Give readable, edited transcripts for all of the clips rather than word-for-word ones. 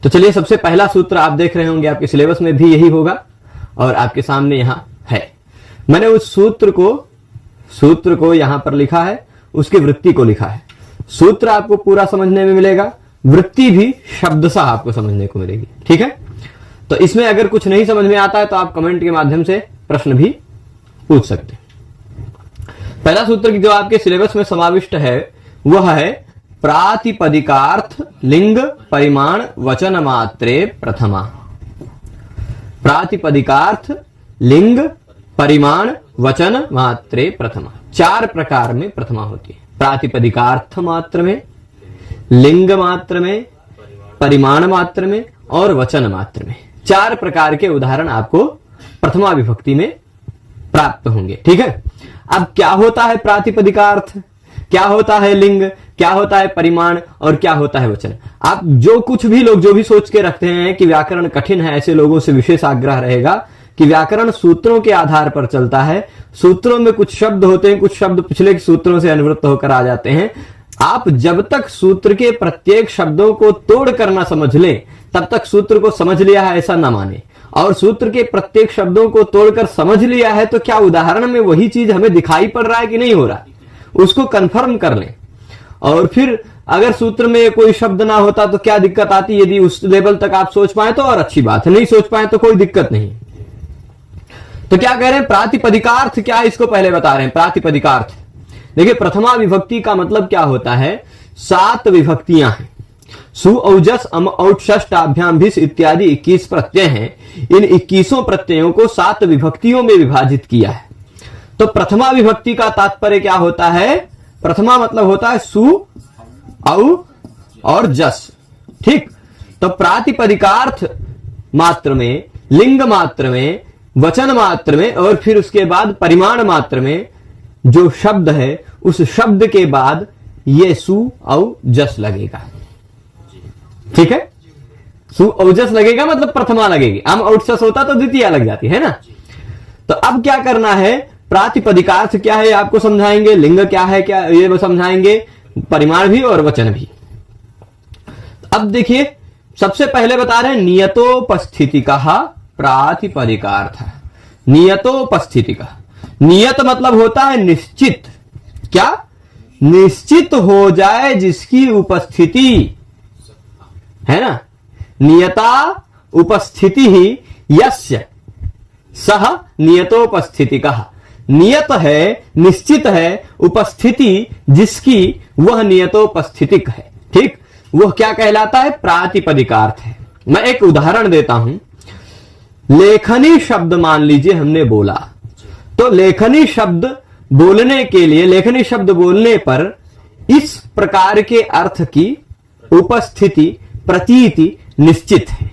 तो चलिए, सबसे पहला सूत्र आप देख रहे होंगे, आपके सिलेबस में भी यही होगा और आपके सामने यहां है। मैंने उस सूत्र को यहां पर लिखा है, उसकी वृत्ति को लिखा है। सूत्र आपको पूरा समझने में मिलेगा, वृत्ति भी शब्दशः आपको समझने को मिलेगी। ठीक है, तो इसमें अगर कुछ नहीं समझ में आता है तो आप कमेंट के माध्यम से प्रश्न भी पूछ सकते हैं। पहला सूत्र जो आपके सिलेबस में समाविष्ट है वह है प्रातिपदिकार्थ लिंग परिमाण वचन मात्रे प्रथमा। प्रातिपदिकार्थ लिंग परिमाण वचन मात्रे प्रथमा, 4 प्रकार में प्रथमा होती है। प्रातिपदिकार्थ मात्र में, लिंग मात्र में, परिमाण मात्र में और वचन मात्र में, 4 प्रकार के उदाहरण आपको प्रथमा विभक्ति में प्राप्त होंगे। ठीक है, अब क्या होता है प्रातिपदिकार्थ, क्या होता है लिंग, क्या होता है परिमाण और क्या होता है वचन। आप जो कुछ भी लोग जो भी सोच के रखते हैं कि व्याकरण कठिन है, ऐसे लोगों से विशेष आग्रह रहेगा कि व्याकरण सूत्रों के आधार पर चलता है। सूत्रों में कुछ शब्द होते हैं, कुछ शब्द पिछले सूत्रों से अनुवृत्त होकर आ जाते हैं। आप जब तक सूत्र के प्रत्येक शब्दों को तोड़ कर ना समझ लें तब तक सूत्र को समझ लिया है ऐसा ना माने, और सूत्र के प्रत्येक शब्दों को तोड़कर समझ लिया है तो क्या उदाहरण में वही चीज हमें दिखाई पड़ रहा है कि नहीं हो रहा, उसको कंफर्म कर लें। और फिर अगर सूत्र में कोई शब्द ना होता तो क्या दिक्कत आती, यदि उस लेवल तक आप सोच पाए तो और अच्छी बात है, नहीं सोच पाए तो कोई दिक्कत नहीं। तो क्या कह रहे हैं, प्रातिपदिकार्थ क्या है इसको पहले बता रहे हैं। प्रातिपदिकार्थ देखिए, प्रथमा विभक्ति का मतलब क्या होता है, 7 विभक्तियां हैं। सु औजस अम औट षष्टाभ्याम भिस इत्यादि 21 प्रत्यय हैं। इन 21 प्रत्ययों को 7 विभक्तियों में विभाजित किया है। तो प्रथमा विभक्ति का तात्पर्य क्या होता है, प्रथमा मतलब होता है सु औ और जस। ठीक, तो प्रातिपदिकार्थ मात्र में, लिंग मात्र में, वचन मात्र में और फिर उसके बाद परिमाण मात्र में जो शब्द है उस शब्द के बाद ये सु औ जस लगेगा। ठीक है, सु औ जस लगेगा मतलब प्रथमा लगेगी। अम औट सस होता तो द्वितीय लग जाती है ना। तो अब क्या करना है, प्रातिपदिकार्थ क्या है आपको समझाएंगे, लिंग क्या है क्या ये समझाएंगे, परिमाण भी और वचन भी। अब देखिए, सबसे पहले बता रहे हैं नियतोपस्थिति का प्रातिपदिकार्थ। नियतोपस्थिति का, नियत मतलब होता है निश्चित, क्या निश्चित हो जाए जिसकी उपस्थिति है ना। नियता उपस्थिति ही यस्य सह नियतोपस्थिति का। नियत है, निश्चित है, उपस्थिति जिसकी वह नियतोपस्थितिक है। ठीक, वह क्या कहलाता है, प्रातिपदिकार्थ है। मैं एक उदाहरण देता हूं। लेखनी शब्द मान लीजिए हमने बोला, तो लेखनी शब्द बोलने के लिए, लेखनी शब्द बोलने पर इस प्रकार के अर्थ की उपस्थिति प्रतीति निश्चित है,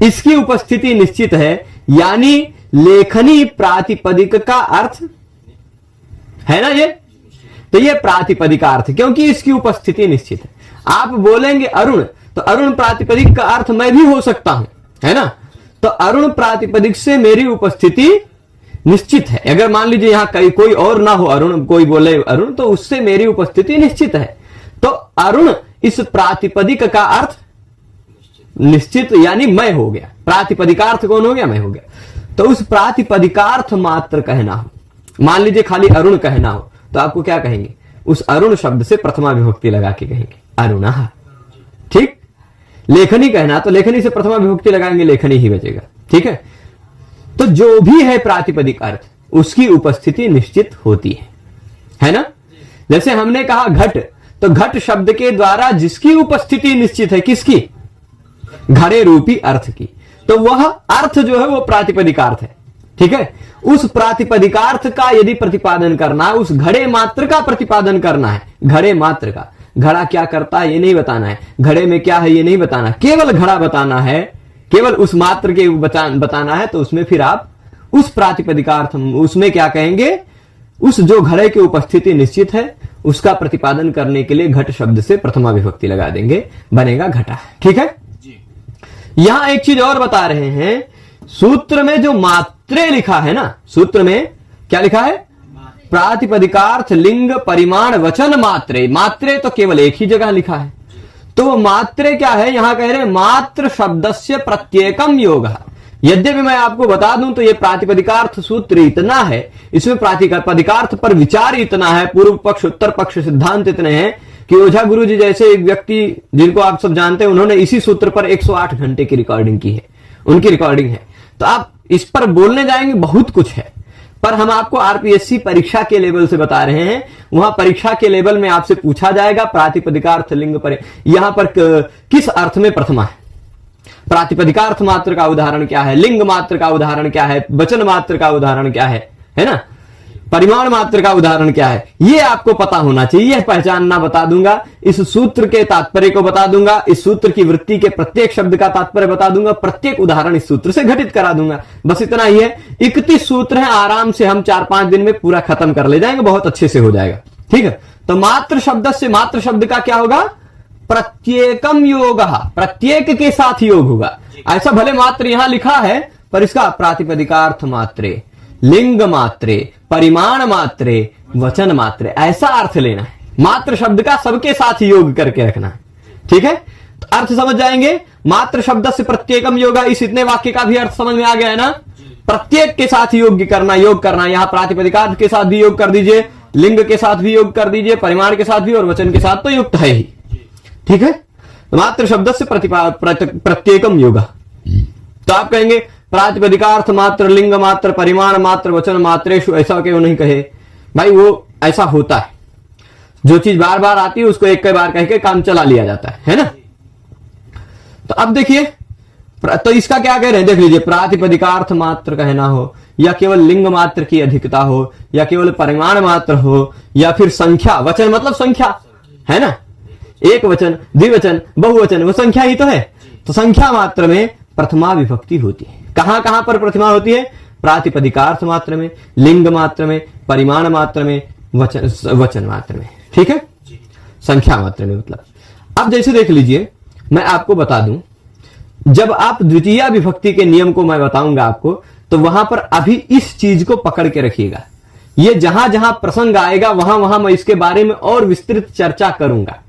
इसकी उपस्थिति निश्चित है, यानी लेखनी प्रातिपदिक का अर्थ है ना ये। तो ये प्रातिपदिकार्थ, क्योंकि इसकी उपस्थिति निश्चित है। आप बोलेंगे अरुण, तो अरुण प्रातिपदिक का अर्थ मैं भी हो सकता हूं, है ना। तो अरुण प्रातिपदिक से मेरी उपस्थिति निश्चित है। अगर मान लीजिए यहां कोई और ना हो, अरुण कोई बोले अरुण, तो उससे मेरी उपस्थिति निश्चित है। तो अरुण इस प्रातिपदिक का अर्थ निश्चित, यानी मैं हो गया। प्रातिपदिकार्थ कौन हो गया, मैं हो गया। तो उस प्रातिपदिकार्थ मात्र कहना हो, मान लीजिए खाली अरुण कहना हो, तो आपको क्या कहेंगे, उस अरुण शब्द से प्रथमा विभक्ति लगा के कहेंगे अरुणः। ठीक, लेखनी कहना तो लेखनी से प्रथमा विभक्ति लगाएंगे, लेखनी ही बचेगा। ठीक है, तो जो भी है प्रातिपदिक अर्थ उसकी उपस्थिति निश्चित होती है ना। जैसे हमने कहा घट, तो घट शब्द के द्वारा जिसकी उपस्थिति निश्चित है, किसकी, घड़े रूपी अर्थ की, तो वह अर्थ जो है वो प्रातिपदिकार्थ है। ठीक है, उस प्रातिपदिकार्थ का यदि प्रतिपादन करना है, उस घड़े मात्र का प्रतिपादन करना है, घड़े मात्र का, घड़ा क्या करता है ये नहीं बताना है, घड़े में क्या है ये नहीं बताना, केवल घड़ा बताना है, केवल उस मात्र के बताना है, तो उसमें फिर आप उस प्रातिपदिकार्थ, उसमें क्या कहेंगे, उस जो घड़े की उपस्थिति निश्चित है उसका प्रतिपादन करने के लिए घट शब्द से प्रथमा विभक्ति लगा देंगे, बनेगा घटा। ठीक है, यहां एक चीज और बता रहे हैं, सूत्र में जो मात्रे लिखा है ना, सूत्र में क्या लिखा है, प्रातिपदिकार्थ लिंग परिमाण वचन मात्रे। मात्रे तो केवल एक ही जगह लिखा है, तो वो मात्रे क्या है, यहां कह रहे हैं मात्र शब्दस्य प्रत्येकम योग। यद्यपि मैं आपको बता दूं तो ये प्रातिपदिकार्थ सूत्र इतना है, इसमें प्रातिपदिकार्थ पर विचार इतना है, पूर्व पक्ष उत्तर पक्ष सिद्धांत इतने हैं कि ओझा गुरु जी जैसे एक व्यक्ति जिनको आप सब जानते हैं, उन्होंने इसी सूत्र पर 108 घंटे की रिकॉर्डिंग की है, उनकी रिकॉर्डिंग है। तो आप इस पर बोलने जाएंगे बहुत कुछ है, पर हम आपको आरपीएससी परीक्षा के लेवल से बता रहे हैं। वहां परीक्षा के लेवल में आपसे पूछा जाएगा प्रातिपदिकार्थ लिंग पर यहां पर किस अर्थ में प्रथमा है, प्रातिपदिकार्थ मात्र का उदाहरण क्या है, लिंग मात्र का उदाहरण क्या है, वचन मात्र का उदाहरण क्या है ना, परिमाण मात्र का उदाहरण क्या है, ये आपको पता होना चाहिए। यह पहचानना बता दूंगा, इस सूत्र के तात्पर्य को बता दूंगा, इस सूत्र की वृत्ति के प्रत्येक शब्द का तात्पर्य बता दूंगा, प्रत्येक उदाहरण इस सूत्र से घटित करा दूंगा। बस इतना ही है। 31 सूत्र है, आराम से हम 4-5 दिन में पूरा खत्म कर ले जाएंगे, बहुत अच्छे से हो जाएगा। ठीक है, तो मात्र शब्द से मात्र शब्द का क्या होगा, प्रत्येकम योग, प्रत्येक के साथ योग होगा। ऐसा भले मात्र यहां लिखा है, पर इसका प्रातिपदिकार्थ मात्रे, लिंग मात्रे, परिमाण मात्रे, वचन मात्रे, ऐसा अर्थ लेना है। मात्र शब्द का सबके साथ योग करके रखना है। ठीक है, तो अर्थ समझ जाएंगे। मात्र शब्द से प्रत्येकम योगा, इस इतने वाक्य का भी अर्थ समझ में आ गया है ना। प्रत्येक के साथ योग करना, यहां प्रातिपदिकार्थ के साथ भी योग कर दीजिए, लिंग के साथ भी योग कर दीजिए, परिमाण के साथ भी और वचन के साथ तो युक्त है ही। ठीक है, मात्र शब्द से प्रत्येकम योगा। तो आप कहेंगे प्रातिपदिकार्थ मात्र, लिंग मात्र, परिमाण मात्र, वचन मात्रेषु, ऐसा क्यों नहीं कहे भाई? वो ऐसा होता है, जो चीज बार बार आती है उसको एक कई बार कह के काम चला लिया जाता है ना। तो अब देखिए, तो इसका क्या कह रहे हैं, देख लीजिए। प्रातिपदिकार्थ मात्र कहना हो, या केवल लिंग मात्र की अधिकता हो, या केवल परिमाण मात्र हो, या फिर संख्या, वचन मतलब संख्या है ना, एक वचन, द्विवचन, बहुवचन, वो संख्या ही तो है। तो संख्या मात्र में प्रथमा विभक्ति होती है। कहां कहां पर प्रथमा होती है? प्रातिपदिकार्थ मात्र में, लिंग मात्र में, परिमाण मात्र में, वचन मात्र में। ठीक है, संख्या मात्र में मतलब। अब जैसे देख लीजिए, मैं आपको बता दूं, जब आप द्वितीय विभक्ति के नियम को मैं बताऊंगा आपको, तो वहां पर अभी इस चीज को पकड़ के रखिएगा। ये जहां जहां प्रसंग आएगा वहां वहां मैं इसके बारे में और विस्तृत चर्चा करूंगा।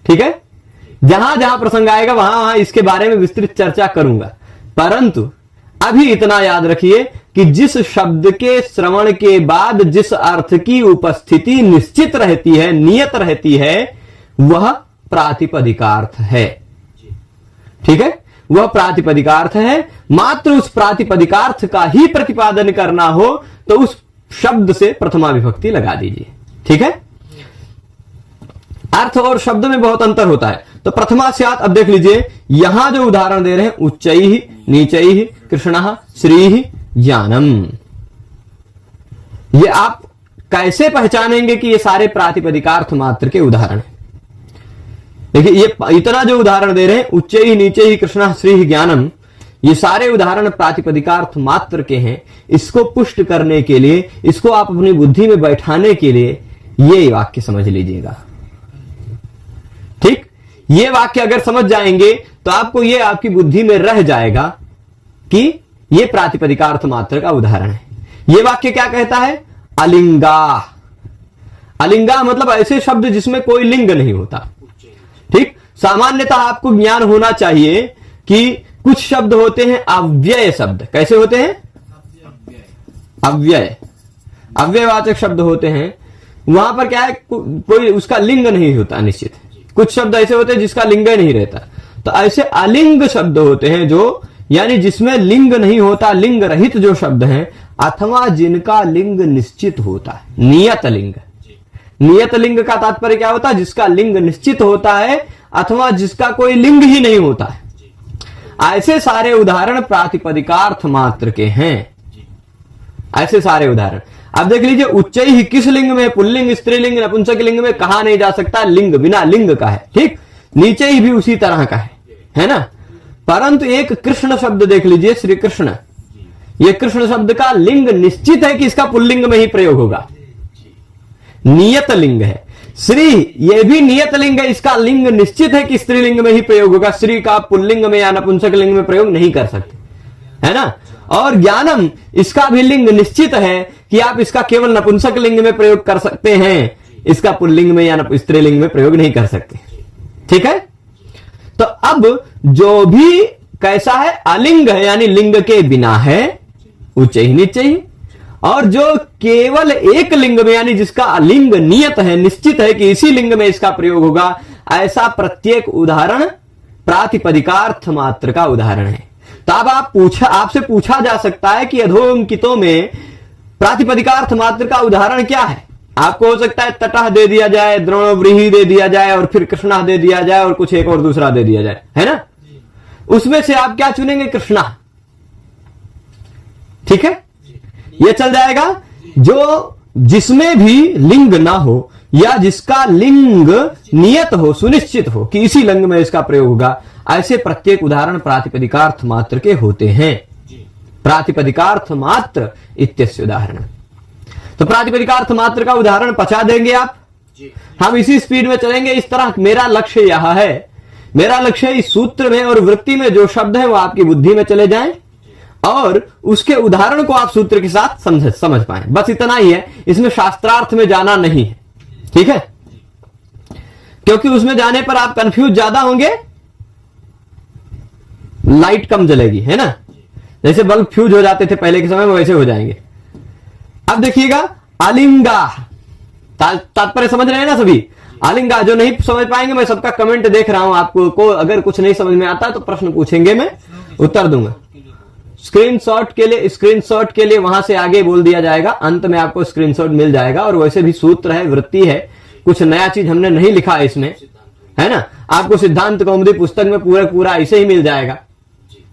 ठीक है, जहां जहां प्रसंग आएगा वहां वहां इसके बारे में विस्तृत चर्चा करूंगा। परंतु अभी इतना याद रखिए कि जिस शब्द के श्रवण के बाद जिस अर्थ की उपस्थिति निश्चित रहती है, नियत रहती है, वह प्रातिपदिकार्थ है। ठीक है, वह प्रातिपदिकार्थ है। मात्र उस प्रातिपदिकार्थ का ही प्रतिपादन करना हो तो उस शब्द से प्रथमा विभक्ति लगा दीजिए। ठीक है, अर्थ और शब्द में बहुत अंतर होता है। तो प्रथमा स्यात्, अब देख लीजिए यहां जो उदाहरण दे रहे हैं, उच्चैः, नीचैः, कृष्णः, श्रीः, ज्ञानम, ये आप कैसे पहचानेंगे कि ये सारे प्रातिपदिकार्थ मात्र के उदाहरण हैं? देखिए, ये इतना जो उदाहरण दे रहे हैं, उच्चैः, नीचैः, कृष्णः, श्रीः, ज्ञानम, ये सारे उदाहरण प्रातिपदिकार्थ मात्र के हैं। इसको पुष्ट करने के लिए, इसको आप अपनी बुद्धि में बैठाने के लिए ये वाक्य समझ लीजिएगा। ठीक, ये वाक्य अगर समझ जाएंगे तो आपको ये आपकी बुद्धि में रह जाएगा कि ये प्रातिपदिकार्थ मात्र का उदाहरण है। ये वाक्य क्या कहता है? अलिंगा। अलिंगा मतलब ऐसे शब्द जिसमें कोई लिंग नहीं होता। ठीक, सामान्यतः आपको ज्ञान होना चाहिए कि कुछ शब्द होते हैं अव्यय शब्द। कैसे होते हैं? अव्यय, अव्ययवाचक शब्द होते हैं। वहां पर क्या है, कोई उसका लिंग नहीं होता निश्चित। कुछ शब्द ऐसे होते हैं जिसका लिंग ही नहीं रहता। तो ऐसे अलिंग शब्द होते हैं जो, यानी जिसमें लिंग नहीं होता, लिंग रहित जो शब्द हैं, अथवा जिनका लिंग निश्चित होता है। नियत लिंग, नियत लिंग का तात्पर्य क्या होता है? जिसका लिंग निश्चित होता है अथवा जिसका कोई लिंग ही नहीं होता है। ऐसे सारे उदाहरण प्रातिपदिकार्थ मात्र के हैं। ऐसे सारे उदाहरण अब देख लीजिए। उच्चैः किस लिंग में? पुल्लिंग, स्त्रीलिंग, नपुंसक लिंग में कहा नहीं जा सकता, लिंग बिना लिंग का है। ठीक, नीचैः भी उसी तरह का है ना। परंतु एक कृष्ण शब्द देख लीजिए, श्री कृष्ण, ये कृष्ण शब्द का लिंग निश्चित है कि इसका पुल्लिंग में ही प्रयोग होगा, नियत लिंग है। श्री, ये भी नियत लिंग है, इसका लिंग निश्चित है कि स्त्रीलिंग में ही प्रयोग होगा। श्री का पुल्लिंग में या नपुंसक लिंग में प्रयोग नहीं कर सकते, है ना। और ज्ञानम, इसका भी लिंग निश्चित है कि आप इसका केवल नपुंसक लिंग में प्रयोग कर सकते हैं, इसका पुल्लिंग में या स्त्रीलिंग में प्रयोग नहीं कर सकते। ठीक है। तो अब जो भी कैसा है, अलिंग है यानी लिंग के बिना है, ऊंचे ही नीचे ही, और जो केवल एक लिंग में यानी जिसका लिंग नियत है, निश्चित है कि इसी लिंग में इसका प्रयोग होगा, ऐसा प्रत्येक उदाहरण प्रातिपदिकार्थ मात्र का उदाहरण है। तो अब आपसे पूछा जा सकता है कि अधोंकितों में प्रातिपदिकार्थ मात्र का उदाहरण क्या है। आपको हो सकता है तटः दे दिया जाए, द्रोणव्रीहि दे दिया जाए, और फिर कृष्णा दे दिया जाए, और कुछ एक और दूसरा दे दिया जाए, है ना। उसमें से आप क्या चुनेंगे? कृष्णा, ठीक है, ये चल जाएगा। जो जिसमें भी लिंग ना हो या जिसका लिंग नियत हो, सुनिश्चित हो कि इसी लिंग में इसका प्रयोग होगा, ऐसे प्रत्येक उदाहरण प्रातिपदिकार्थ मात्र के होते हैं। प्रातिपदिकार्थ मात्र इत्यस्य उदाहरण। तो प्रातिपदिकार्थ मात्र का उदाहरण पचा देंगे आप। हम इसी स्पीड में चलेंगे इस तरह। मेरा लक्ष्य यह है, मेरा लक्ष्य इस सूत्र में और वृत्ति में जो शब्द है वो आपकी बुद्धि में चले जाएं और उसके उदाहरण को आप सूत्र के साथ समझ पाएं। बस इतना ही है, इसमें शास्त्रार्थ में जाना नहीं है, ठीक है, क्योंकि उसमें जाने पर आप कंफ्यूज ज्यादा होंगे, लाइट कम जलेगी, है ना। जैसे बल्ब फ्यूज हो जाते थे पहले के समय में, वैसे हो जाएंगे। अब देखिएगा, अलिंगा, तात्पर्य समझ रहे हैं ना सभी। अलिंगा, जो नहीं समझ पाएंगे, मैं सबका कमेंट देख रहा हूं, आपको को अगर कुछ नहीं समझ में आता तो प्रश्न पूछेंगे, मैं उत्तर दूंगा। स्क्रीनशॉट के लिए वहां से आगे बोल दिया जाएगा, अंत में आपको स्क्रीनशॉट मिल जाएगा। और वैसे भी सूत्र है, वृत्ति है, कुछ नया चीज हमने नहीं लिखा है इसमें, है ना। आपको सिद्धांत कौमुदी पुस्तक में पूरा ऐसे ही मिल जाएगा,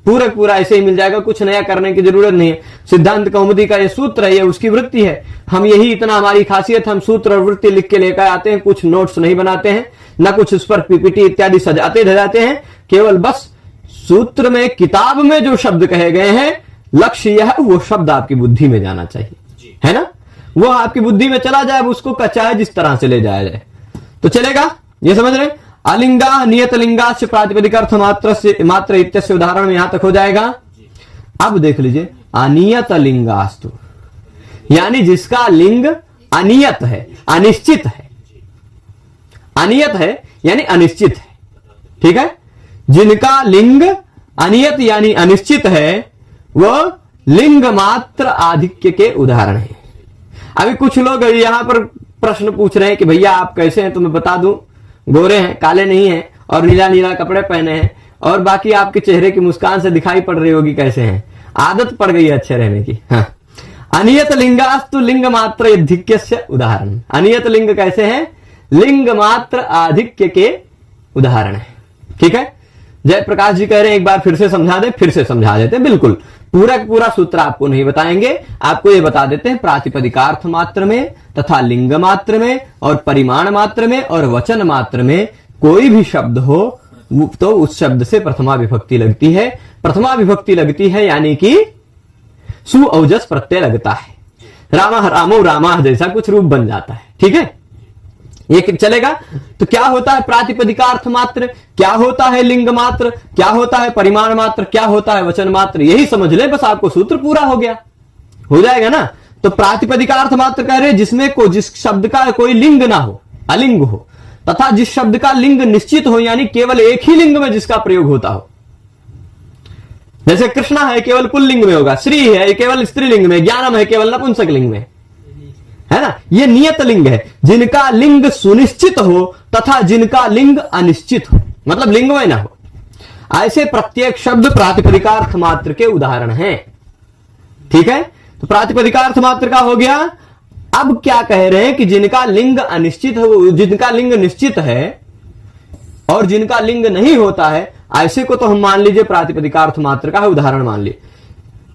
पूरा ऐसे ही मिल जाएगा, कुछ नया करने की जरूरत नहीं है। सिद्धांत कौमुदी का ये सूत्र है, ये उसकी वृत्ति है। हम यही इतना हमारी खासियत, हम सूत्र और वृत्ति लिख के लेकर आते हैं, कुछ नोट्स नहीं बनाते हैं, ना कुछ उस पर पीपीटी इत्यादि सजाते धजाते हैं। केवल बस सूत्र में, किताब में जो शब्द कहे गए हैं, लक्ष्य यह वो शब्द आपकी बुद्धि में जाना चाहिए, है ना। वो आपकी बुद्धि में चला जाए, उसको चाहे जिस तरह से ले जाया जाए तो चलेगा। ये समझ रहे हैं। अलिंगा नियत लिंगास्य प्रातिपदिकार्थ मात्र इत्यस्य उदाहरण में यहां तक हो जाएगा। अब देख लीजिए, अनियत लिंगास्तु, यानी जिसका लिंग अनियत है, अनिश्चित है। अनियत है यानी अनिश्चित है, ठीक है। जिनका लिंग अनियत यानी अनिश्चित है, वह लिंग मात्र आधिक्य के उदाहरण है। अभी कुछ लोग यहां पर प्रश्न पूछ रहे हैं कि भैया आप कैसे हैं, तो मैं बता दूं, गोरे हैं, काले नहीं हैं, और नीला नीला कपड़े पहने हैं, और बाकी आपके चेहरे की मुस्कान से दिखाई पड़ रही होगी कैसे हैं, आदत पड़ गई है अच्छे रहने की। हाँ। अनियत लिंगास्तु लिंग मात्र आधिक्यस्य उदाहरण। अनियत लिंग कैसे हैं? लिंग मात्र आधिक्य के उदाहरण है, ठीक है। जयप्रकाश जी कह रहे हैं एक बार फिर से समझा दे, फिर से समझा देते हैं। बिल्कुल पूरा सूत्र आपको नहीं बताएंगे, आपको ये बता देते हैं प्रातिपदिकार्थ मात्र में तथा लिंग मात्र में और परिमाण मात्र में और वचन मात्र में कोई भी शब्द हो तो उस शब्द से प्रथमा विभक्ति लगती है। प्रथमा विभक्ति लगती है यानी कि सु औजस प्रत्यय लगता है, रामा रामो रामा जैसा कुछ रूप बन जाता है, ठीक है। ये चलेगा। तो क्या होता है प्रातिपदिकार्थ मात्र, क्या होता है लिंग मात्र, क्या होता है परिमाण मात्र, क्या होता है वचन मात्र, यही समझ ले, बस आपको सूत्र पूरा हो गया, हो जाएगा ना। तो प्रातिपदिकार्थ मात्र कह रहे जिसमें जिस शब्द का कोई लिंग ना हो, अलिंग हो, तथा जिस शब्द का लिंग निश्चित हो यानी केवल एक ही लिंग में जिसका प्रयोग होता हो। जैसे कृष्णा है केवल पुल्लिंग में होगा, श्री है केवल स्त्रीलिंग में, ज्ञानम है केवल नपुंसक लिंग में, है ना। ये नियत लिंग है, जिनका लिंग सुनिश्चित हो तथा जिनका लिंग अनिश्चित हो, मतलब लिंग में ना हो। ऐसे प्रत्येक शब्द प्रातिपदिकार्थ मात्र के उदाहरण हैं, ठीक है। तो प्रातिपदिकार्थ मात्र का हो गया। अब क्या कह रहे हैं कि जिनका लिंग अनिश्चित हो, जिनका लिंग निश्चित है और जिनका लिंग नहीं होता है, ऐसे को तो हम मान लीजिए प्रातिपदिकार्थ मात्र का उदाहरण मान लिए।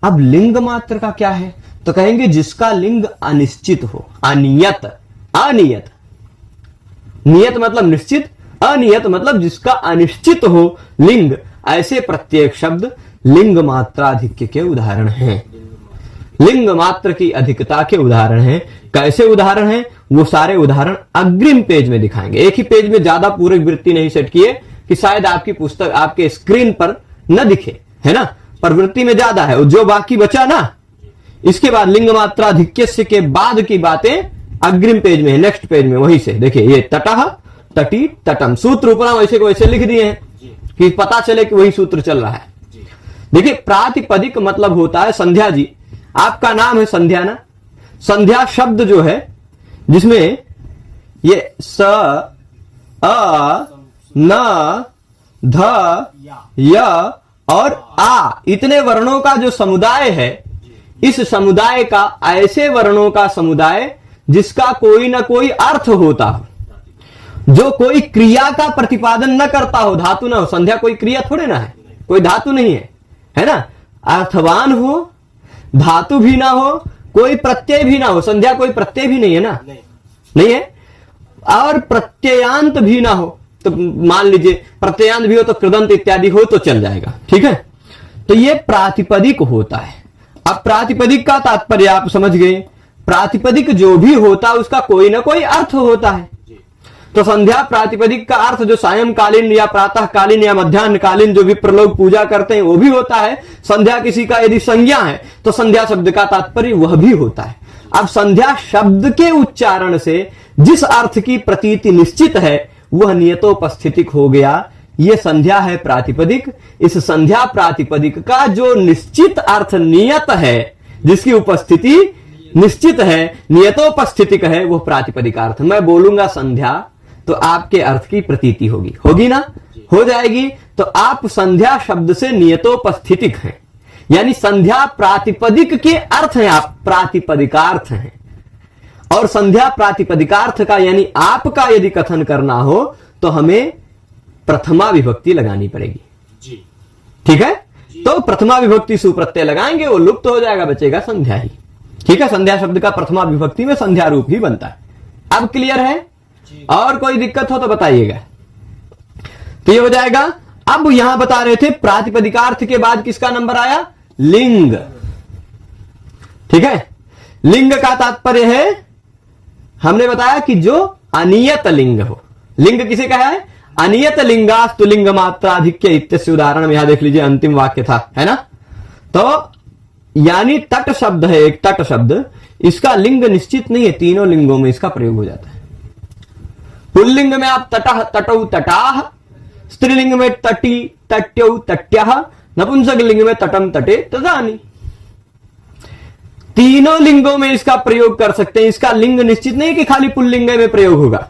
अब लिंग मात्र का क्या है? तो कहेंगे जिसका लिंग अनिश्चित हो, अनियत, अनियत, नियत मतलब निश्चित, अनियत मतलब जिसका अनिश्चित हो लिंग, ऐसे प्रत्येक शब्द लिंग मात्राधिक्य के उदाहरण हैं। लिंग मात्र की अधिकता के उदाहरण हैं। कैसे उदाहरण हैं? वो सारे उदाहरण अग्रिम पेज में दिखाएंगे। एक ही पेज में ज्यादा पूरी वृत्ति नहीं सेट किए कि शायद आपकी पुस्तक आपके स्क्रीन पर न दिखे, है ना, पर वृत्ति में ज्यादा है। जो बाकी बचा ना, इसके बाद लिंग मात्राधिक्य के बाद की बातें अग्रिम पेज में, नेक्स्ट पेज में, वहीं से देखिए। ये तटः, तटी तटम, सूत्र ऊपर वैसे को वैसे लिख दिए हैं कि पता चले कि वही सूत्र चल रहा है। देखिए प्रातिपदिक मतलब होता है संध्या। जी आपका नाम है संध्या ना, संध्या शब्द जो है जिसमें ये स अ न ध य और आ इतने वर्णों का जो समुदाय है, इस समुदाय का ऐसे वर्णों का समुदाय जिसका कोई ना कोई अर्थ होता हो, जो कोई क्रिया का प्रतिपादन न करता हो, धातु ना हो। संध्या कोई क्रिया थोड़े ना है, कोई धातु नहीं है, है ना। अर्थवान हो, धातु भी ना हो, कोई प्रत्यय भी ना हो। संध्या कोई प्रत्यय भी नहीं है ना, नहीं है, और प्रत्ययांत भी ना हो। तो मान लीजिए प्रत्ययांत भी हो तो कृदंत इत्यादि हो तो चल जाएगा, ठीक है। तो ये प्रातिपदिक होता है। अब प्रातिपदिक का तात्पर्य आप समझ गए, प्रातिपदिक जो भी होता है उसका कोई ना कोई अर्थ होता है। तो संध्या प्रातिपदिक का अर्थ जो सायंकालीन या प्रातःकालीन या मध्याह्नकालीन जो भी प्रलोभ पूजा करते हैं वो भी होता है। संध्या किसी का यदि संज्ञा है तो संध्या शब्द का तात्पर्य वह भी होता है। अब संध्या शब्द के उच्चारण से जिस अर्थ की प्रतीति निश्चित है वह नियतोपस्थितिक हो गया। यह संध्या है प्रातिपदिक। इस संध्या प्रातिपदिक का जो निश्चित अर्थ नियत है, जिसकी उपस्थिति निश्चित है, नियतोपस्थितिक है, वह प्रातिपदिक अर्थ। मैं बोलूंगा संध्या तो आपके अर्थ की प्रतीति होगी, होगी ना, हो जाएगी। तो आप संध्या शब्द से नियतोपस्थितिक हैं, यानी संध्या प्रातिपदिक के अर्थ हैं, आप प्रातिपदिकार्थ हैं। और संध्या प्रातिपदिकार्थ का यानी आपका यदि कथन करना हो तो हमें प्रथमा विभक्ति लगानी पड़ेगी जी, ठीक है। तो प्रथमा विभक्ति सुप्रत्यय लगाएंगे, वो लुप्त हो जाएगा, बचेगा संध्या ही, ठीक है। संध्या शब्द का प्रथमा विभक्ति में संध्या रूप ही बनता है। अब क्लियर है? और कोई दिक्कत हो तो बताइएगा। तो ये हो जाएगा। अब यहां बता रहे थे प्रातिपदिकार्थ के बाद किसका नंबर आया? लिंग, ठीक है। लिंग का तात्पर्य है, हमने बताया कि जो अनियत लिंग हो। लिंग किसे कहा है? अनियत लिंगास्तु लिंग मात्राधिक्य इत्यस्य उदाहरण में यहां देख लीजिए, अंतिम वाक्य था, है ना। तो यानी तट शब्द है, एक तट शब्द, इसका लिंग निश्चित नहीं है, तीनों लिंगों में इसका प्रयोग हो जाता है। पुल्लिंग में आप तटः तटौ तटाह, स्त्रीलिंग में तटी तट्यौ तट्यः, नपुंसक लिंग में तटम तटे तदानी। तीनों लिंगों में इसका प्रयोग कर सकते हैं। इसका लिंग निश्चित नहीं कि खाली पुल्लिंग में प्रयोग होगा,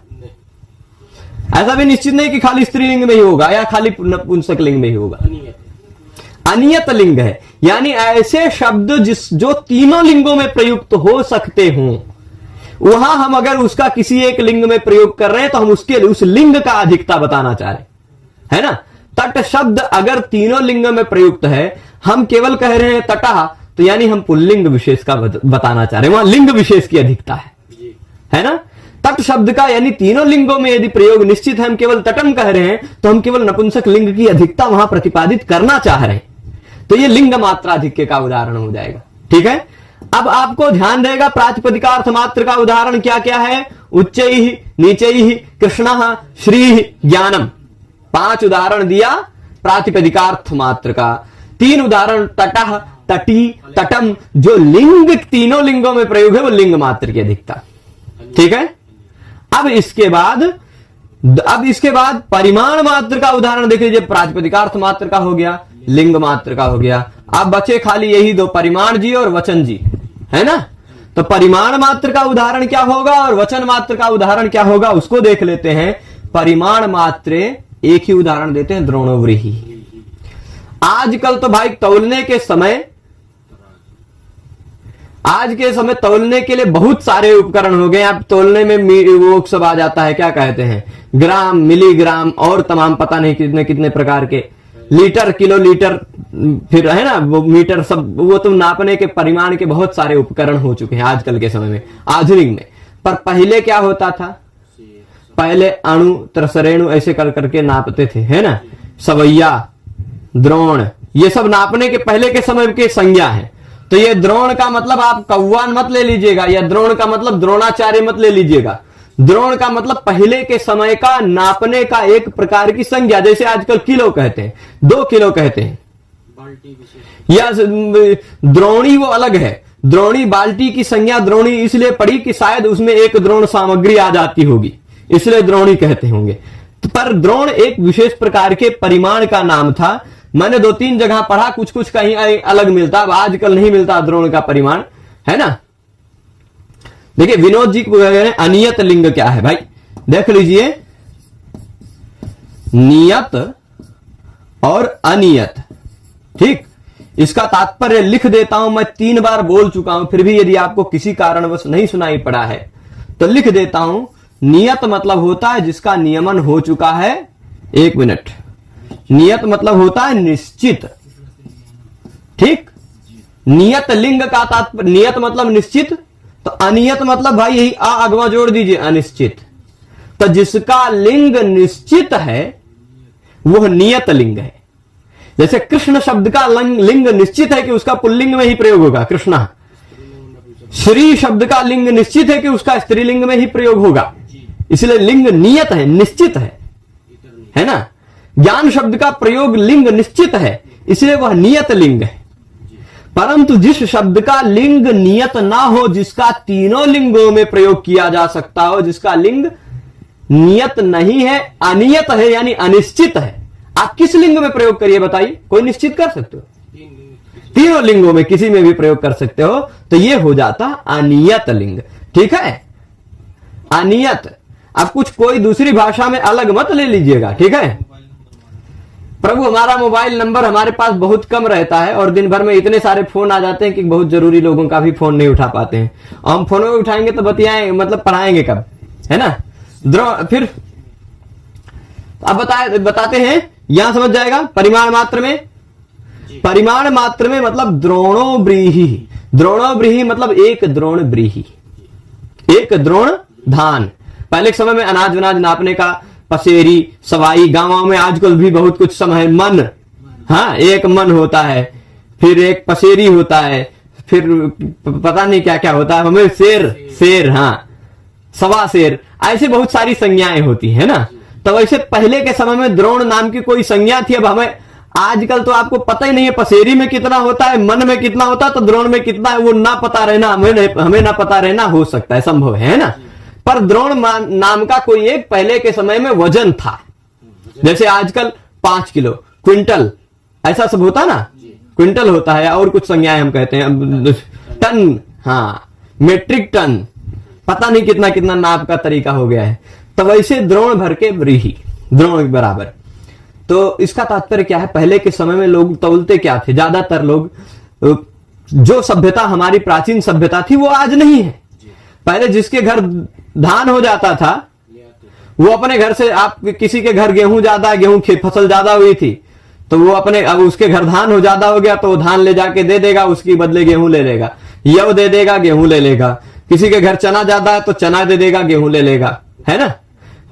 ऐसा भी निश्चित नहीं कि खाली स्त्रीलिंग में ही होगा या खाली नपुंसक लिंग में ही होगा। अनियत लिंग है, यानी ऐसे शब्द जो तीनों लिंगों में प्रयुक्त हो सकते हों, वहां हम अगर उसका किसी एक लिंग में प्रयोग कर रहे हैं तो हम उसके उस लिंग का अधिकता बताना चाह रहे, है ना। तट शब्द अगर तीनों लिंग में प्रयुक्त है, हम केवल कह रहे हैं तटः, तो यानी हम पुल्लिंग विशेष का बताना चाह रहे हैं, वहां लिंग विशेष की अधिकता है ना। तट शब्द का यानी तीनों लिंगों में यदि प्रयोग निश्चित है, हम केवल तटम कह रहे हैं, तो हम केवल नपुंसक लिंग की अधिकता वहां प्रतिपादित करना चाह रहे हैं। तो ये लिंग मात्राधिक्य का उदाहरण हो जाएगा, ठीक है। अब आपको ध्यान रहेगा प्रातिपदिकार्थ मात्र का उदाहरण क्या क्या है? उच्चैः, नीचैः, कृष्णः, श्रीः, ज्ञानम। 5 उदाहरण दिया प्रातिपदिकार्थ मात्र का। 3 उदाहरण तटः, तटी, तटम, जो लिंग तीनों लिंगों में प्रयोग है वो लिंग मात्र की अधिकता, ठीक है। अब इसके बाद परिमाण मात्र का उदाहरण देख लीजिए। प्रातिपदिकार्थ मात्र का हो गया, लिंग मात्र का हो गया। अब बचे खाली यही दो, परिमाण जी और वचन जी, है ना। तो परिमाण मात्र का उदाहरण क्या होगा और वचन मात्र का उदाहरण क्या होगा, उसको देख लेते हैं। परिमाण मात्र एक ही उदाहरण देते हैं, द्रोणोव्रीहि। आजकल तो भाई तौलने के समय, आज के समय तौलने के लिए बहुत सारे उपकरण हो गए। अब तौलने में वो सब आ जाता है, क्या कहते हैं, ग्राम, मिलीग्राम और तमाम पता नहीं कितने कितने प्रकार के, लीटर, किलो लीटर, फिर है ना वो मीटर, सब वो तो नापने के परिमाण के बहुत सारे उपकरण हो चुके हैं आजकल के समय में, आधुनिक में। पर पहले क्या होता था? पहले अणु, त्रसरेणु ऐसे कर करके नापते थे, है ना। सवैया, द्रोण, ये सब नापने के पहले के समय के संज्ञा है। तो ये द्रोण का मतलब आप कौवान मत ले लीजिएगा, या द्रोण का मतलब द्रोणाचार्य मत ले लीजिएगा। द्रोण का मतलब पहले के समय का नापने का एक प्रकार की संज्ञा, जैसे आजकल किलो कहते हैं, 2 किलो कहते हैं, या द्रोणी वो अलग है। द्रोणी बाल्टी की संज्ञा द्रोणी इसलिए पड़ी कि शायद उसमें 1 द्रोण सामग्री आ जाती होगी, इसलिए द्रोणी कहते होंगे। पर द्रोण एक विशेष प्रकार के परिमाण का नाम था। मैंने 2-3 जगह पढ़ा, कुछ कुछ कहीं अलग मिलता, अब आजकल नहीं मिलता द्रोण का परिमाण, है ना। देखिए विनोद जी कह रहे हैं अनियत लिंग क्या है भाई, देख लीजिए नियत और अनियत, ठीक। इसका तात्पर्य लिख देता हूं, मैं 3 बार बोल चुका हूं, फिर भी यदि आपको किसी कारणवश नहीं सुनाई पड़ा है तो लिख देता हूं। नियत मतलब होता है जिसका नियमन हो चुका है। 1 मिनट। नियत मतलब होता है निश्चित, ठीक। नियत लिंग का तात्पर्य, नियत मतलब निश्चित, तो अनियत मतलब भाई यही अगवा जोड़ दीजिए अनिश्चित। तो जिसका लिंग निश्चित है वह नियत लिंग है। जैसे कृष्ण शब्द का लिंग निश्चित है कि उसका पुल्लिंग में ही प्रयोग होगा कृष्णा। श्री शब्द का लिंग निश्चित है कि उसका स्त्रीलिंग में ही प्रयोग होगा, इसलिए लिंग नियत है, निश्चित है ना। ज्ञान शब्द का प्रयोग लिंग निश्चित है, इसलिए वह नियत लिंग है। परंतु जिस शब्द का लिंग नियत ना हो, जिसका तीनों लिंगों में प्रयोग किया जा सकता हो, जिसका लिंग नियत नहीं है, अनियत है यानी अनिश्चित है, आप किस लिंग में प्रयोग करिए बताइए, कोई निश्चित कर सकते हो? तीनों लिंगों में किसी में भी प्रयोग कर सकते हो, तो यह हो जाता अनियत लिंग, ठीक है। अनियत। अब कुछ कोई दूसरी भाषा में अलग मत ले लीजिएगा, ठीक है। प्रभु हमारा मोबाइल नंबर हमारे पास बहुत कम रहता है और दिन भर में इतने सारे फोन आ जाते हैं कि बहुत जरूरी लोगों का भी फोन नहीं उठा पाते हैं। और हम फोन में उठाएंगे तो बतियाएंगे, मतलब पढ़ाएंगे कब, है ना। फिर अब बताते हैं, यहां समझ जाएगा। परिमाण मात्र में, परिमाण मात्र में मतलब द्रोणो ब्रीहि। द्रोणो ब्रीहि मतलब एक द्रोण ब्रीहि, एक द्रोण धान। पहले के समय में अनाज वनाज नापने का पसेरी, सवाई, गांवों में आजकल भी बहुत कुछ समय मन, हाँ, एक मन होता है, फिर एक पसेरी होता है, फिर पता नहीं क्या क्या होता है, हमें शेर, हाँ, सवा शेर, ऐसे बहुत सारी संज्ञाएं होती है ना। तो वैसे पहले के समय में द्रोण नाम की कोई संज्ञा थी। अब हमें आजकल तो आपको पता ही नहीं है पसेरी में कितना होता है, मन में कितना होता है, तो द्रोण में कितना है वो ना पता रहना, हमें ना पता रहना हो सकता है, संभव है ना। पर द्रोण नाम का कोई एक पहले के समय में वजन था। जैसे आजकल 5 किलो, क्विंटल, ऐसा सब होता ना, क्विंटल होता है, और कुछ संज्ञाएं हम कहते हैं, टन, हाँ, मेट्रिक टन, पता नहीं कितना कितना नाप का तरीका हो गया है। तो वैसे द्रोण भर के ब्रीहि, द्रोण के बराबर। तो इसका तात्पर्य क्या है, पहले के समय में लोग तौलते क्या थे, ज्यादातर लोग, जो सभ्यता हमारी प्राचीन सभ्यता थी वो आज नहीं है। पहले जिसके घर धान हो जाता था वो अपने घर से, आप किसी के घर गेहूं ज्यादा, गेहूं फसल ज्यादा हुई थी तो वो अपने, अब उसके घर धान हो ज्यादा हो गया तो वो धान ले जाके दे देगा, उसकी बदले गेहूं ले लेगा, यव दे देगा, गेहूं ले लेगा। किसी के घर चना ज्यादा है तो चना दे देगा, गेहूं ले लेगा, है ना।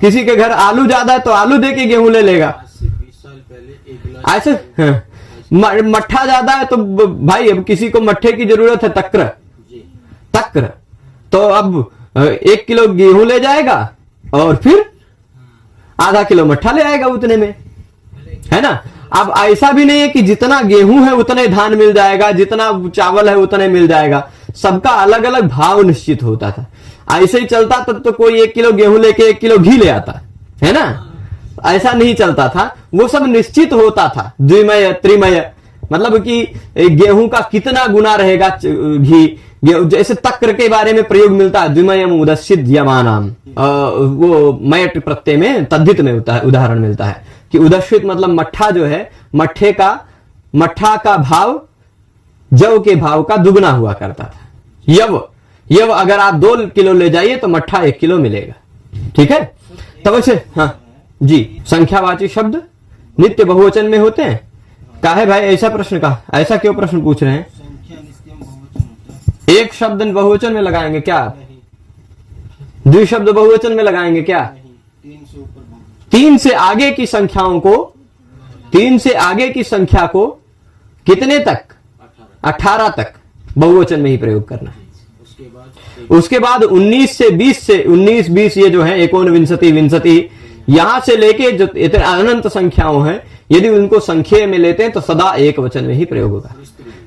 किसी के घर आलू ज्यादा है तो आलू दे के गेहूं ले लेगा। ऐसे मट्ठा ज्यादा है तो भाई अब किसी को मट्ठे की जरूरत है, तक्र, तो अब 1 किलो गेहूं ले जाएगा और फिर आधा किलो मट्ठा ले आएगा उतने में, है ना। अब ऐसा भी नहीं है कि जितना गेहूं है उतने धान मिल जाएगा, जितना चावल है उतने मिल जाएगा, सबका अलग अलग भाव निश्चित होता था। ऐसे ही चलता तब तो कोई 1 किलो गेहूं लेके 1 किलो घी ले आता, है ना। ऐसा नहीं चलता था, वो सब निश्चित होता था। द्विमय, त्रिमय, मतलब कि गेहूं का कितना गुना रहेगा घी, जैसे तक्र के बारे में प्रयोग मिलता है, द्विमयम उदस्सित यमानाम, वो मयट प्रत्यय में तद्धित में उदाहरण मिलता है कि उदस्सित मतलब मट्ठा जो है, मट्ठा का भाव जव के भाव का दुगना हुआ करता था। यव अगर आप 2 किलो ले जाइए तो मट्ठा 1 किलो मिलेगा, ठीक है। तब वैसे, हाँ जी, संख्यावाची शब्द नित्य बहुवचन में होते हैं। का है भाई ऐसा प्रश्न का, ऐसा क्यों प्रश्न पूछ रहे हैं? एक शब्द बहुवचन में लगाएंगे क्या आप? द्विशब्द बहुवचन में लगाएंगे क्या? 3 से आगे की संख्याओं को, 3 से आगे की संख्या को कितने तक? 18 तक बहुवचन में ही प्रयोग करना है। उसके बाद 19 से 20 ये जो है 19 विंशति, यहां से लेके जो इतने अनंत संख्याओं हैं, यदि उनको संख्या में लेते हैं तो सदा एक वचन में ही प्रयोग होगा।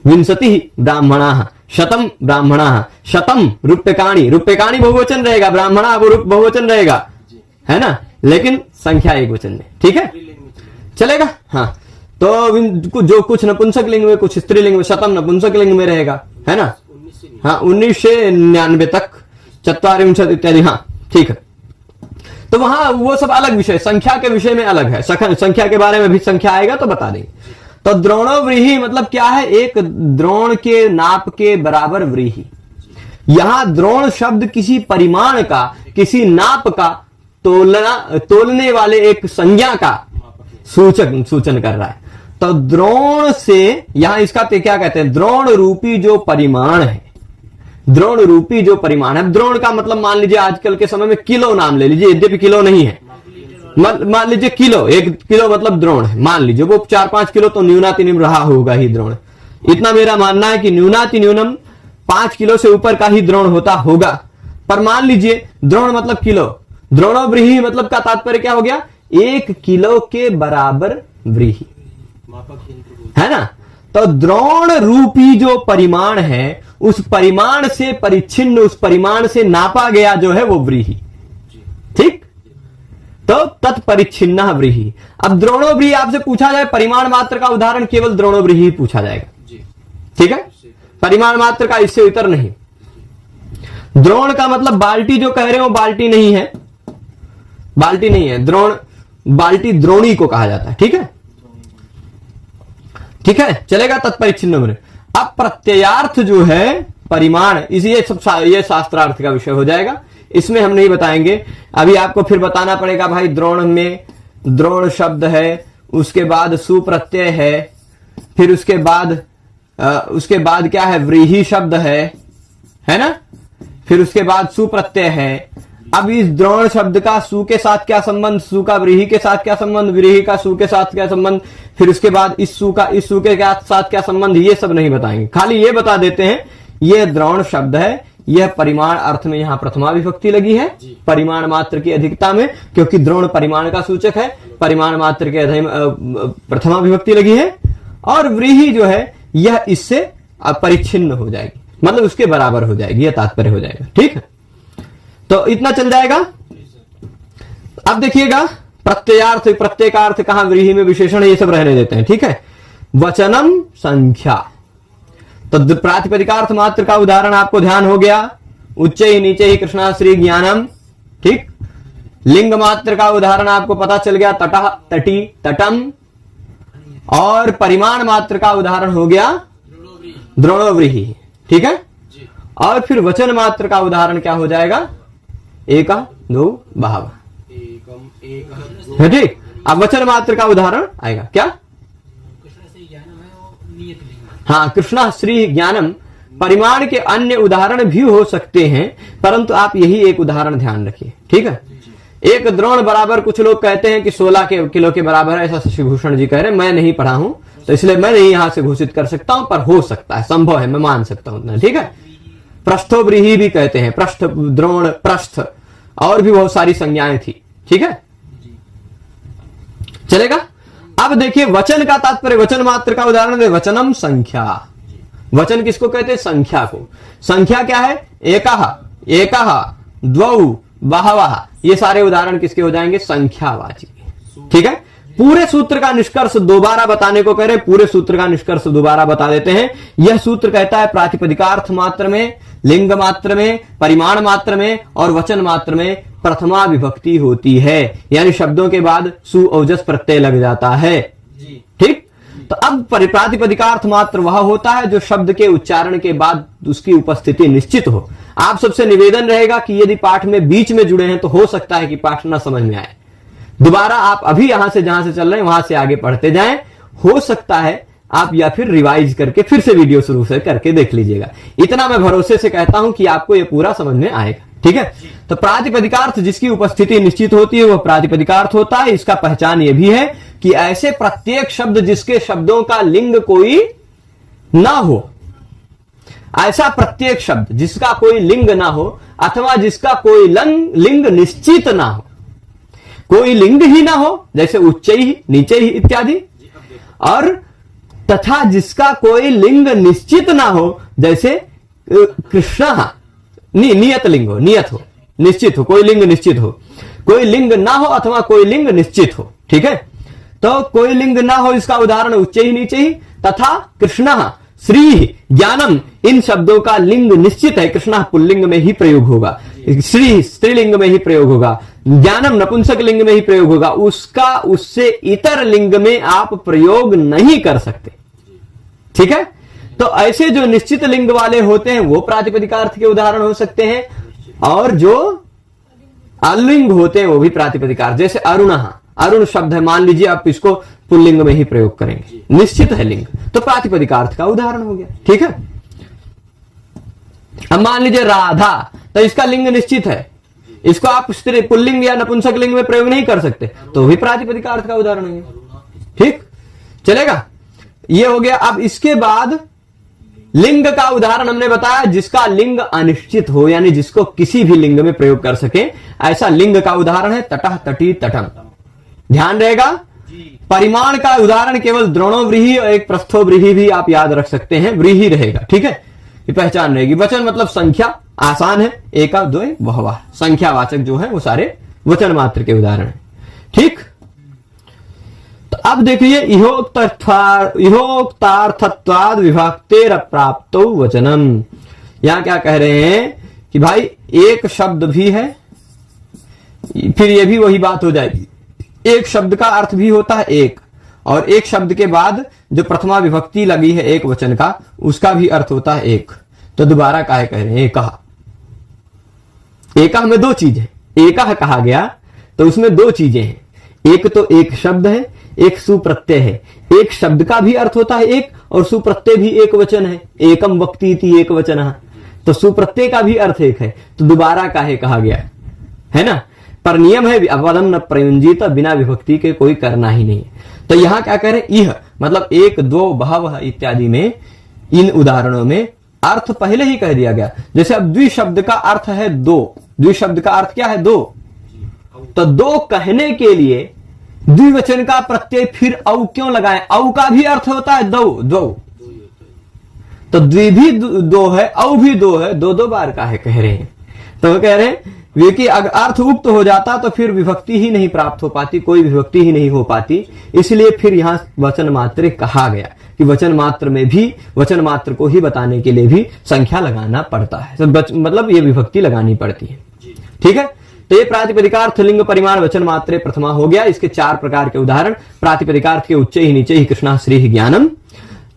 विंशति ब्राह्मणा, शतम ब्राह्मणा, शतम रूप्यकाणी, रूप्यकाणी बहुवचन रहेगा, ब्राह्मणा वो रूप बहुवचन रहेगा, है ना, लेकिन संख्या एक वचन में, ठीक है, चलेगा। हाँ, तो जो कुछ नपुंसक लिंग में, कुछ स्त्रीलिंग में, शतम नपुंसक लिंग में रहेगा, है ना। हाँ, 19 से 99 तक, 44 इत्यादि। हाँ, ठीक है। तो वहां वो सब अलग विषय, संख्या के विषय में अलग है, संख्या के बारे में भी संख्या आएगा तो बता देंगे। तो द्रोणोव्रीहि मतलब क्या है, एक द्रोण के नाप के बराबर व्रीहि। यहां द्रोण शब्द किसी परिमाण का, किसी नाप का, तोलने वाले एक संज्ञा का सूचन कर रहा है। तो द्रोण से यहां इसका क्या कहते हैं, द्रोण रूपी जो परिमाण है, द्रोण रूपी जो परिमाण है। द्रोण का मतलब मान लीजिए आजकल के समय में किलो नाम ले लीजिए, यद्यपि किलो नहीं है, मान लीजिए किलो, 1 किलो मतलब द्रोण है, मान लीजिए वो 4-5 किलो तो न्यूनातिन्यून रहा होगा ही द्रोण। इतना मेरा मानना है कि न्यूनातिन्यूनम 5 किलो से ऊपर का ही द्रोण होता होगा। पर मान लीजिए द्रोण मतलब किलो, द्रोणोव्रीहि मतलब का तात्पर्य क्या हो गया, 1 किलो के बराबर व्रीहि, है ना। तो द्रोण रूपी जो परिमाण है, उस परिमाण से परिच्छिन्न, उस परिमाण से नापा गया जो है वो व्रीहि, ठीक। तो तत्परिच्छिन्न व्रीहि। अब द्रोणोव्रीहि आपसे पूछा जाए परिमाण मात्र का उदाहरण, केवल द्रोणोव्रीहि पूछा जाएगा, ठीक है, परिमाण मात्र का इससे इतर नहीं। द्रोण का मतलब बाल्टी जो कह रहे हो बाल्टी नहीं है, बाल्टी नहीं है, द्रोण बाल्टी द्रोणी को कहा जाता है, ठीक है, ठीक है, चलेगा। तत्परिच्छिन्न। अब प्रत्ययार्थ जो है परिमाण, ये सब ये शास्त्रार्थ का विषय हो जाएगा, इसमें हम नहीं बताएंगे। अभी आपको फिर बताना पड़ेगा भाई, द्रोण में द्रोण शब्द है, उसके बाद सुप्रत्यय है, फिर उसके बाद क्या है, व्रीहि शब्द है ना, फिर उसके बाद सुप्रत्यय है। अब इस द्रोण शब्द का सु के साथ क्या संबंध, सु का व्रीहि के साथ क्या संबंध, व्रीहि का सु के साथ क्या संबंध, फिर उसके बाद इस सु का इस सु के साथ क्या संबंध, ये सब नहीं बताएंगे। खाली ये बता देते हैं ये द्रोण शब्द है, यह परिमाण अर्थ में यहां प्रथमा विभक्ति लगी है, परिमाण मात्र की अधिकता में, क्योंकि द्रोण परिमाण का सूचक है, परिमाण मात्र के प्रथमा विभक्ति लगी है। और व्रीहि जो है यह इससे परिच्छिन्न हो जाएगी, मतलब उसके बराबर हो जाएगी, यह तात्पर्य हो जाएगा, ठीक है। तो इतना चल जाएगा। अब देखिएगा प्रत्ययार्थ, प्रत्येकार्थ कहां, व्रीहि में विशेषण, ये सब रहने देते हैं, ठीक है। वचनम संख्या, तो प्रातिपदिकार्थ मात्र का उदाहरण आपको ध्यान हो गया, उच्च ही नीचे ही कृष्णाश्री ज्ञानम, ठीक। लिंग मात्र का उदाहरण आपको पता चल गया, तटः तटी तटम। और परिमाण मात्र का उदाहरण हो गया द्रोणोव्रीहि, ठीक है। और फिर वचन मात्र का उदाहरण क्या हो जाएगा, एक दो बहव, ठीक। अब वचन मात्र का उदाहरण आएगा क्या, हाँ, कृष्णा श्री ज्ञानम। परिमाण के अन्य उदाहरण भी हो सकते हैं, परंतु आप यही एक उदाहरण ध्यान रखिए, ठीक है। एक द्रोण बराबर कुछ लोग कहते हैं कि 16 किलो के बराबर है, ऐसा शशिभूषण जी कह रहे हैं। मैं नहीं पढ़ा हूं तो इसलिए मैं नहीं यहां से घोषित कर सकता हूं, पर हो सकता है, संभव है, मैं मान सकता हूं, ठीक है। पृष्ठोव्रीहि भी कहते हैं, पृष्ठ, द्रोण, पृष्ठ, और भी बहुत सारी संज्ञाएं थी, ठीक है, चलेगा। अब देखिए वचन का तात्पर्य, वचन मात्र का उदाहरण दे, वचनम संख्या। वचन किसको कहते हैं, संख्या को। संख्या क्या है, एकः, एकः, द्वौ, बहवः, ये सारे उदाहरण किसके हो जाएंगे, संख्यावाची, ठीक है। पूरे सूत्र का निष्कर्ष दोबारा बताने को कह रहे हैं, पूरे सूत्र का निष्कर्ष दोबारा बता देते हैं। यह सूत्र कहता है प्रातिपदिकार्थ मात्र में, लिंग मात्र में, परिमाण मात्र में और वचन मात्र में प्रथमा विभक्ति होती है, यानी शब्दों के बाद सु औजस प्रत्यय लग जाता है, ठीक। तो अब प्रातिपदिकार्थ मात्र वह होता है जो शब्द के उच्चारण के बाद उसकी उपस्थिति निश्चित हो। आप सबसे निवेदन रहेगा कि यदि पाठ में बीच में जुड़े हैं तो हो सकता है कि पाठ न समझ में आए, दोबारा आप अभी यहां से जहां से चल रहे हैं वहां से आगे पढ़ते जाएं। हो सकता है आप या फिर रिवाइज करके फिर से वीडियो शुरू से करके देख लीजिएगा। इतना मैं भरोसे से कहता हूं कि आपको यह पूरा समझ में आएगा, ठीक है। तो प्रातिपदिकार्थ जिसकी उपस्थिति निश्चित होती है वह प्रातिपदिकार्थ होता है। इसका पहचान यह भी है कि ऐसे प्रत्येक शब्द जिसके शब्दों का लिंग कोई ना हो, ऐसा प्रत्येक शब्द जिसका कोई लिंग ना हो अथवा जिसका कोई लिंग निश्चित ना हो, कोई लिंग ही ना हो, जैसे उच्च ही, नीचे ही इत्यादि, और तथा जिसका कोई लिंग निश्चित ना हो, जैसे कृष्ण, नियत लिंग हो, नियत हो, निश्चित हो, कोई लिंग निश्चित हो, कोई लिंग ना हो अथवा कोई लिंग निश्चित हो। ठीक है, तो कोई लिंग ना हो इसका उदाहरण उच्च ही नीचे ही, तथा कृष्ण, श्री, ज्ञानम, इन शब्दों का लिंग निश्चित है। कृष्ण पुल्लिंग में ही प्रयोग होगा, श्री स्त्रीलिंग में ही प्रयोग होगा, ज्ञानम नपुंसक लिंग में ही प्रयोग होगा, उसका उससे इतर लिंग में आप प्रयोग नहीं कर सकते। ठीक है, तो ऐसे जो निश्चित लिंग वाले होते हैं वो प्रातिपदिकार्थ के उदाहरण हो सकते हैं, और जो अलिंग होते हैं वो भी प्रातिपदिकार्थ। जैसे अरुण, अरुण शब्द है, मान लीजिए आप इसको पुल्लिंग में ही प्रयोग करेंगे, निश्चित है लिंग, तो प्रातिपदिकार्थ का उदाहरण हो गया। ठीक है, अब मान लीजिए राधा, तो इसका लिंग निश्चित है, इसको आप स्त्री पुल्लिंग या नपुंसक लिंग में प्रयोग नहीं कर सकते, तो भी प्रातिपदिकार्थ का उदाहरण है। ठीक चलेगा, ये हो गया। अब इसके बाद लिंग का उदाहरण हमने बताया जिसका लिंग अनिश्चित हो, यानी जिसको किसी भी लिंग में प्रयोग कर सके, ऐसा लिंग का उदाहरण है तटः, तटी, तटम। ध्यान रहेगा, परिमाण का उदाहरण केवल द्रोणोव्रीहि और एक प्रस्थोव्रीहि भी आप याद रख सकते हैं, व्रीहि रहेगा। ठीक है, ये पहचान रहेगी। वचन मतलब संख्या, आसान है, एका, द्वय, बहुवा, संख्यावाचक जो है वो सारे वचन मात्र के उदाहरण है। ठीक, तो अब देखिए, इहोक्तार्थत्वाद विभक्तेर प्राप्तो वचनम। यहां क्या कह रहे हैं कि भाई एक शब्द भी है, फिर ये भी वही बात हो जाएगी, एक शब्द का अर्थ भी होता है एक, और एक शब्द के बाद जो प्रथमा विभक्ति लगी है एक वचन का, उसका भी अर्थ होता है एक। तो दोबारा काहे कह रहे हैं एकह? एकह में दो चीज है, एकह कहा गया तो उसमें दो चीजें हैं, एक तो एक शब्द है, एक सुप्रत्यय है। एक शब्द का भी अर्थ होता है एक, और सुप्रत्यय भी एक वचन है, एकम वक्तीति एक वचन, तो सुप्रत्यय का भी अर्थ एक है, तो दोबारा काहे कहा गया है ना। पर नियम है अवदम न प्रयुंजित, बिना विभक्ति के कोई करना ही नहीं है। तो यहां क्या कह रहे हैं, इह मतलब एक, दो, बहवः इत्यादि में, इन उदाहरणों में अर्थ पहले ही कह दिया गया। जैसे अब द्विशब्द का अर्थ है दो, द्विशब्द का अर्थ क्या है दो, तो दो कहने के लिए द्विवचन का प्रत्यय फिर औ क्यों लगाएं? औ का भी अर्थ होता है दो, दो, तो द्वि भी दो है, औ भी दो है, दो दो बार का है कह रहे हैं। तो वो कह रहे हैं वे कि अगर अर्थ उक्त हो जाता तो फिर विभक्ति ही नहीं प्राप्त हो पाती, कोई विभक्ति ही नहीं हो पाती, इसलिए फिर यहां वचन मात्र कहा गया कि वचन मात्र में भी, वचन मात्र को ही बताने के लिए भी संख्या लगाना पड़ता है, तो मतलब ये विभक्ति लगानी पड़ती है। ठीक है, तो ये प्रातिपदिकार्थ लिंग परिमाण वचन मात्रे प्रथमा हो गया। इसके चार प्रकार के उदाहरण, प्रातिपदिकार्थ के उच्च ही नीचे ही कृष्णा श्री ज्ञानम,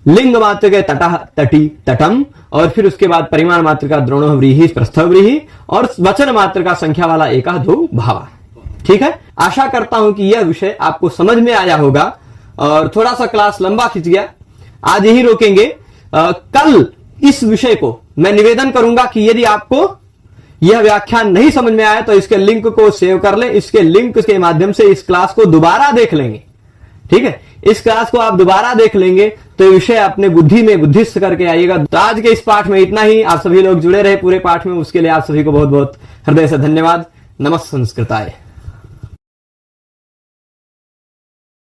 लिंग मात्र के तटः, तटी, तटम, और फिर उसके बाद परिमाण मात्र का द्रोणो व्रीहि, प्रस्थो व्रीहि, और वचन मात्र का संख्या वाला एका, दो, भावा। ठीक है, आशा करता हूं कि यह विषय आपको समझ में आया होगा, और थोड़ा सा क्लास लंबा खिंच गया, आज यही रोकेंगे। कल इस विषय को मैं निवेदन करूंगा कि यदि आपको यह व्याख्यान नहीं समझ में आया तो इसके लिंक को सेव कर लें, इसके लिंक के माध्यम से इस क्लास को दोबारा देख लेंगे। ठीक है, इस क्लास को आप दोबारा देख लेंगे तो विषय अपने बुद्धि में बुद्धिस्थ करके आइएगा। तो आज के इस पाठ में इतना ही। आप सभी लोग जुड़े रहे पूरे पाठ में, उसके लिए आप सभी को बहुत बहुत हृदय से धन्यवाद। नमः संस्कृताय।